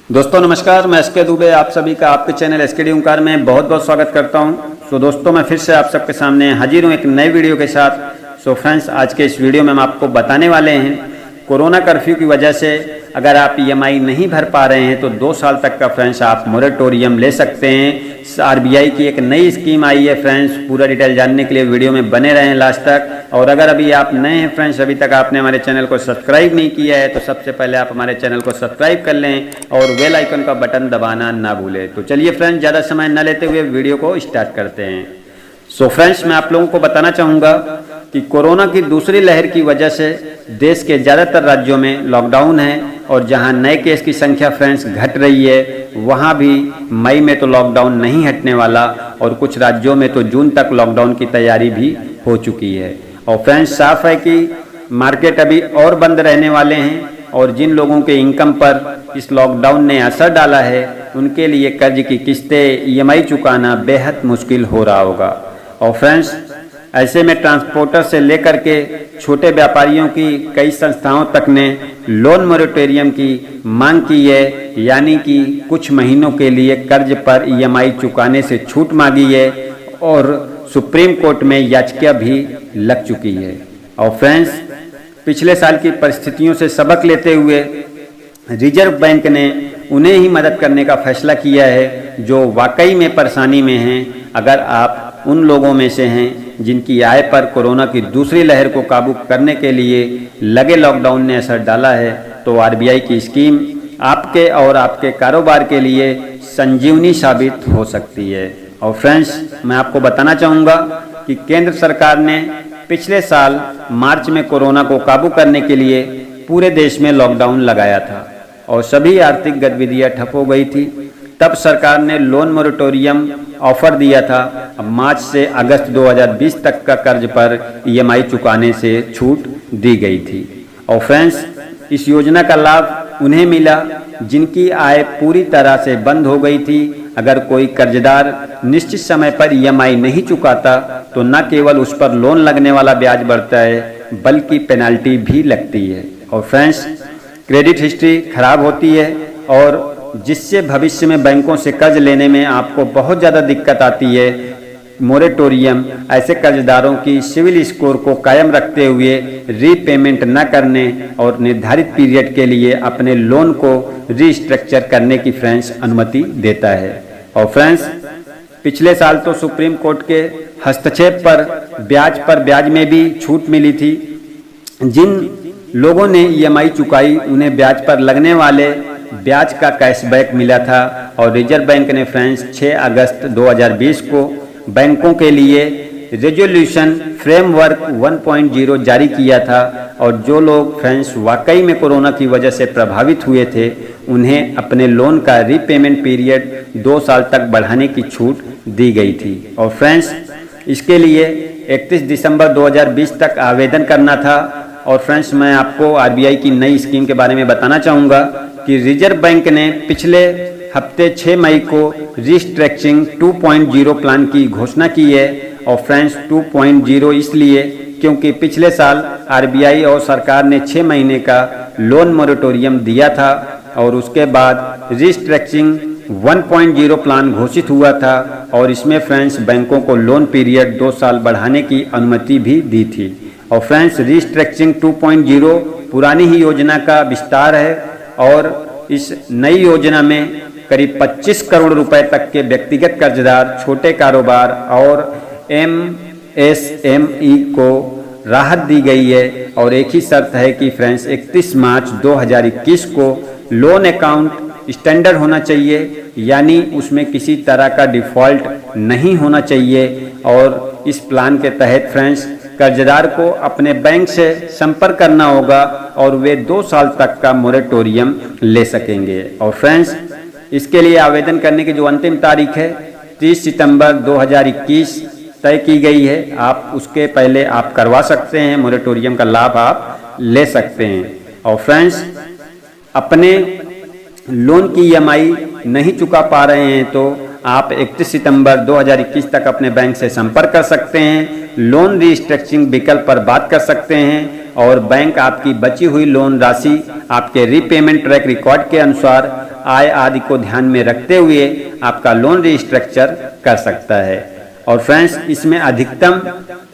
दोस्तों नमस्कार, मैं एसके दुबे आप सभी का आपके चैनल एसके ओंकार में बहुत बहुत स्वागत करता हूं। तो दोस्तों मैं फिर से आप सबके सामने हाजिर हूं एक नई वीडियो के साथ। सो फ्रेंड्स, आज के इस वीडियो में हम आपको बताने वाले हैं कोरोना कर्फ्यू की वजह से अगर आप ईएमआई नहीं भर पा रहे हैं तो 2 साल तक का फ्रेंड्स आप मोरेटोरियम ले सकते हैं। आरबीआई की एक नई स्कीम आई है फ्रेंड्स। पूरा डिटेल जानने के लिए वीडियो में बने रहें लास्ट तक। और अगर अभी आप नए हैं फ्रेंड्स, अभी तक आपने हमारे चैनल को सब्सक्राइब नहीं किया है तो सबसे पहले आप हमारे चैनल को सब्सक्राइब कर लें और बेल आइकन का बटन दबाना ना भूलें। तो चलिए फ्रेंड्स, ज़्यादा समय न लेते हुए वीडियो को स्टार्ट करते हैं। सो फ्रेंड्स, मैं आप लोगों को बताना चाहूँगा कि कोरोना की दूसरी लहर की वजह से देश के ज़्यादातर राज्यों में लॉकडाउन है और जहां नए केस की संख्या फ्रेंड्स घट रही है वहां भी मई में तो लॉकडाउन नहीं हटने वाला और कुछ राज्यों में तो जून तक लॉकडाउन की तैयारी भी हो चुकी है। और फ्रेंड्स, साफ है कि मार्केट अभी और बंद रहने वाले हैं और जिन लोगों के इनकम पर इस लॉकडाउन ने असर डाला है उनके लिए कर्ज की किस्तें ईएमआई चुकाना बेहद मुश्किल हो रहा होगा। और फ्रेंड्स, ऐसे में ट्रांसपोर्टर से लेकर के छोटे व्यापारियों की कई संस्थाओं तक ने लोन मोरेटोरियम की मांग की है, यानी कि कुछ महीनों के लिए कर्ज पर ईएमआई चुकाने से छूट मांगी है और सुप्रीम कोर्ट में याचिका भी लग चुकी है। और फ्रेंड्स, पिछले साल की परिस्थितियों से सबक लेते हुए रिजर्व बैंक ने उन्हें ही मदद करने का फैसला किया है जो वाकई में परेशानी में हैं। अगर आप उन लोगों में से हैं जिनकी आय पर कोरोना की दूसरी लहर को काबू करने के लिए लगे लॉकडाउन ने असर डाला है तो आरबीआई की स्कीम आपके और आपके कारोबार के लिए संजीवनी साबित हो सकती है। और फ्रेंड्स, मैं आपको बताना चाहूँगा कि केंद्र सरकार ने पिछले साल मार्च में कोरोना को काबू करने के लिए पूरे देश में लॉकडाउन लगाया था और सभी आर्थिक गतिविधियाँ ठप हो गई थी। तब सरकार ने लोन मोरेटोरियम ऑफर दिया था। अब मार्च से अगस्त 2020 तक का कर्ज पर ईएमआई चुकाने से छूट दी गई थी। और फ्रेंड्स, इस योजना का लाभ उन्हें मिला जिनकी आय पूरी तरह से बंद हो गई थी। अगर कोई कर्जदार निश्चित समय पर ईएमआई नहीं चुकाता तो न केवल उस पर लोन लगने वाला ब्याज बढ़ता है बल्कि पेनल्टी भी लगती है। और फ्रेंड्स, क्रेडिट हिस्ट्री खराब होती है और जिससे भविष्य में बैंकों से कर्ज लेने में आपको बहुत ज़्यादा दिक्कत आती है। मोरेटोरियम ऐसे कर्जदारों की सिविल स्कोर को कायम रखते हुए रीपेमेंट न करने और निर्धारित पीरियड के लिए अपने लोन को रीस्ट्रक्चर करने की फ्रेंड्स अनुमति देता है। और फ्रेंड्स, पिछले साल तो सुप्रीम कोर्ट के हस्तक्षेप पर ब्याज में भी छूट मिली थी। जिन लोगों ने ईएमआई चुकाई उन्हें ब्याज पर लगने वाले ब्याज का कैशबैक मिला था। और रिजर्व बैंक ने फ्रेंड्स 6 अगस्त 2020 को बैंकों के लिए रेजोल्यूशन फ्रेमवर्क 1.0 जारी किया था और जो लोग फ्रेंड्स वाकई में कोरोना की वजह से प्रभावित हुए थे उन्हें अपने लोन का रीपेमेंट पीरियड 2 साल तक बढ़ाने की छूट दी गई थी। और फ्रेंड्स, इसके लिए 31 दिसंबर 2020 तक आवेदन करना था। और फ्रेंड्स, मैं आपको आरबीआई की नई स्कीम के बारे में बताना चाहूँगा कि रिजर्व बैंक ने पिछले हफ्ते 6 मई को रीस्ट्रक्चरिंग 2.0 प्लान की घोषणा की है। और फ्रेंड्स, 2.0 इसलिए क्योंकि पिछले साल आरबीआई और सरकार ने 6 महीने का लोन मोरेटोरियम दिया था और उसके बाद रीस्ट्रक्चरिंग 1.0 प्लान घोषित हुआ था और इसमें फ्रेंड्स बैंकों को लोन पीरियड 2 साल बढ़ाने की अनुमति भी दी थी। और फ्रेंड्स, रीस्ट्रक्चरिंग 2.0 पुरानी ही योजना का विस्तार है और इस नई योजना में करीब 25 करोड़ रुपए तक के व्यक्तिगत कर्जदार, छोटे कारोबार और एमएसएमई को राहत दी गई है। और एक ही शर्त है कि फ्रेंड्स 31 मार्च 2021 को लोन अकाउंट स्टैंडर्ड होना चाहिए, यानी उसमें किसी तरह का डिफ़ॉल्ट नहीं होना चाहिए। और इस प्लान के तहत फ्रेंड्स कर्जदार को अपने बैंक से संपर्क करना होगा और वे 2 साल तक का मोरेटोरियम ले सकेंगे। और फ्रेंड्स, इसके लिए आवेदन करने की जो अंतिम तारीख है 30 सितंबर 2021 तय की गई है। आप उसके पहले आप करवा सकते हैं, मोरेटोरियम का लाभ आप ले सकते हैं। और फ्रेंड्स, अपने लोन की ईएमआई नहीं चुका पा रहे हैं तो आप 31 सितंबर 2021 तक अपने बैंक से संपर्क कर सकते हैं। लोन रीस्ट्रक्चरिंग विकल्प पर बात कर सकते हैं और बैंक आपकी बची हुई लोन राशि आपके रीपेमेंट ट्रैक रिकॉर्ड के अनुसार आय आदि को ध्यान में रखते हुए आपका लोन रिस्ट्रक्चर कर सकता है। और फ्रेंड्स, इसमें अधिकतम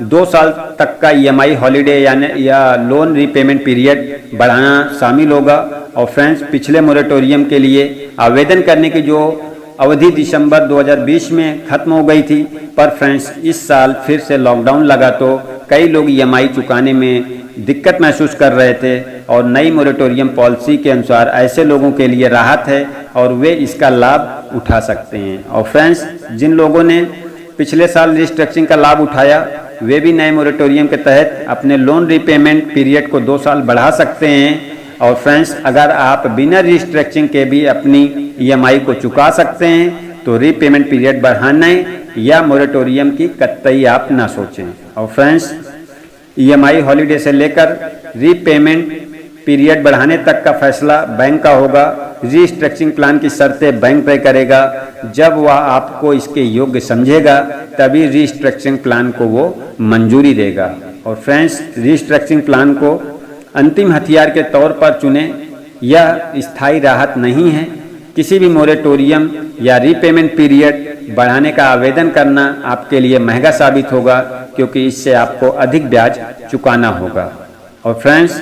2 साल तक का EMI हॉलीडे या लोन रीपेमेंट पीरियड बढ़ाना शामिल होगा। और फ्रेंड्स, पिछले मोरेटोरियम के लिए आवेदन करने की जो अवधि दिसंबर 2020 में खत्म हो गई थी, पर फ्रेंड्स इस साल फिर से लॉकडाउन लगा तो कई लोग EMI चुकाने में दिक्कत महसूस कर रहे थे। और नई मोरेटोरियम पॉलिसी के अनुसार ऐसे लोगों के लिए राहत है और वे इसका लाभ उठा सकते हैं। और फ्रेंड्स, जिन लोगों ने पिछले साल रिस्ट्रक्चरिंग का लाभ उठाया वे भी नए मोरेटोरियम के तहत अपने लोन रीपेमेंट पीरियड को 2 साल बढ़ा सकते हैं। और फ्रेंड्स, अगर आप बिना रिस्ट्रक्चरिंग के भी अपनी EMI को चुका सकते हैं तो रीपेमेंट पीरियड बढ़ाने या मोरेटोरियम की कतई आप ना सोचें। और फ्रेंड्स, EMI हॉलीडे से लेकर रीपेमेंट पीरियड बढ़ाने तक का फैसला बैंक का होगा। रिस्ट्रक्चरिंग प्लान की शर्तें बैंक तय करेगा। जब वह आपको इसके योग्य समझेगा तभी रिस्ट्रक्चरिंग प्लान को वो मंजूरी देगा। और फ्रेंड्स, रिस्ट्रक्चरिंग प्लान को अंतिम हथियार के तौर पर चुनें। यह स्थायी राहत नहीं है। किसी भी मोरेटोरियम या रीपेमेंट पीरियड बढ़ाने का आवेदन करना आपके लिए महंगा साबित होगा, क्योंकि इससे आपको अधिक ब्याज चुकाना होगा। और फ्रेंड्स,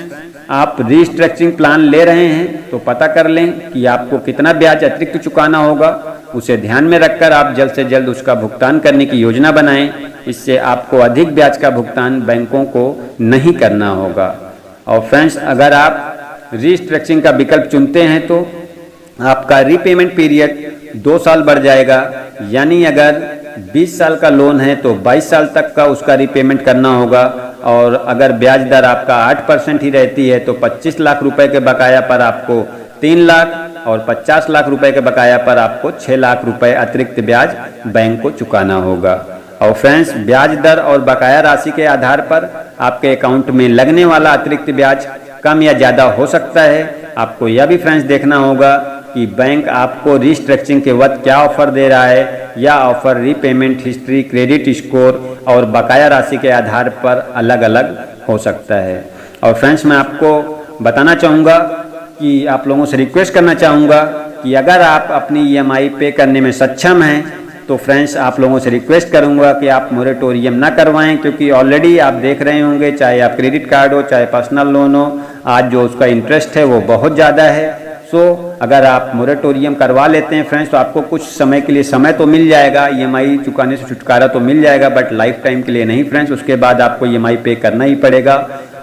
आप रिस्ट्रक्चरिंग प्लान ले रहे हैं तो पता कर लें कि आपको कितना ब्याज अतिरिक्त चुकाना होगा। उसे ध्यान में रखकर आप जल्द से जल्द उसका भुगतान करने की योजना बनाएं। इससे आपको अधिक ब्याज का भुगतान बैंकों को नहीं करना होगा। और फ्रेंड्स, अगर आप रिस्ट्रक्चरिंग का विकल्प चुनते हैं तो आपका रीपेमेंट पीरियड 2 साल बढ़ जाएगा। यानी अगर 20 साल का लोन है तो 22 साल तक का उसका रीपेमेंट करना होगा। और अगर ब्याज दर आपका 8% ही रहती है तो 25 लाख रुपए के बकाया पर आपको 3 लाख और 50 लाख रुपए के बकाया पर आपको 6 लाख रुपए अतिरिक्त ब्याज बैंक को चुकाना होगा। और फ्रेंड्स, ब्याज दर और बकाया राशि के आधार पर आपके अकाउंट में लगने वाला अतिरिक्त ब्याज कम या ज़्यादा हो सकता है। आपको यह भी फ्रेंड्स देखना होगा कि बैंक आपको रिस्ट्रक्चरिंग के वक्त क्या ऑफर दे रहा है। या offer repayment history, credit score और बकाया राशि के आधार पर अलग अलग हो सकता है। और फ्रेंड्स, मैं आपको बताना चाहूँगा कि आप लोगों से रिक्वेस्ट करना चाहूँगा कि अगर आप अपनी EMI पे करने में सक्षम हैं तो फ्रेंड्स, आप लोगों से रिक्वेस्ट करूँगा कि आप मोरेटोरियम ना करवाएं, क्योंकि ऑलरेडी आप देख रहे होंगे, चाहे आप क्रेडिट कार्ड हो चाहे पर्सनल लोन हो, आज जो उसका इंटरेस्ट है वो बहुत ज़्यादा है। अगर आप मोरेटोरियम करवा लेते हैं फ्रेंड्स तो आपको कुछ समय के लिए समय तो मिल जाएगा, EMI चुकाने से छुटकारा तो मिल जाएगा, बट लाइफ टाइम के लिए नहीं फ्रेंड्स। उसके बाद आपको EMI पे करना ही पड़ेगा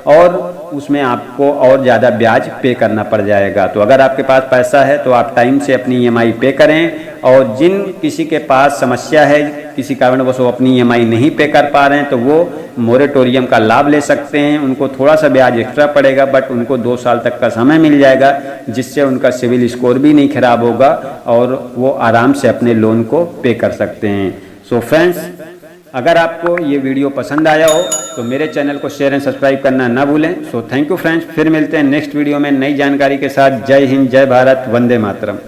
और उसमें आपको और ज़्यादा ब्याज पे करना पड़ जाएगा। तो अगर आपके पास पैसा है तो आप टाइम से अपनी EMI पे करें। और जिन किसी के पास समस्या है, किसी कारणवश वो अपनी EMI नहीं पे कर पा रहे हैं, तो वो मोरेटोरियम का लाभ ले सकते हैं। उनको थोड़ा सा ब्याज एक्स्ट्रा पड़ेगा, बट उनको 2 साल तक का समय मिल जाएगा, जिससे उनका सिविल स्कोर भी नहीं खराब होगा और वो आराम से अपने लोन को पे कर सकते हैं। सो फ्रेंड्स, अगर आपको ये वीडियो पसंद आया हो तो मेरे चैनल को शेयर एंड सब्सक्राइब करना ना भूलें। सो थैंक यू फ्रेंड्स, फिर मिलते हैं नेक्स्ट वीडियो में नई जानकारी के साथ। जय हिंद, जय भारत, वंदे मातरम।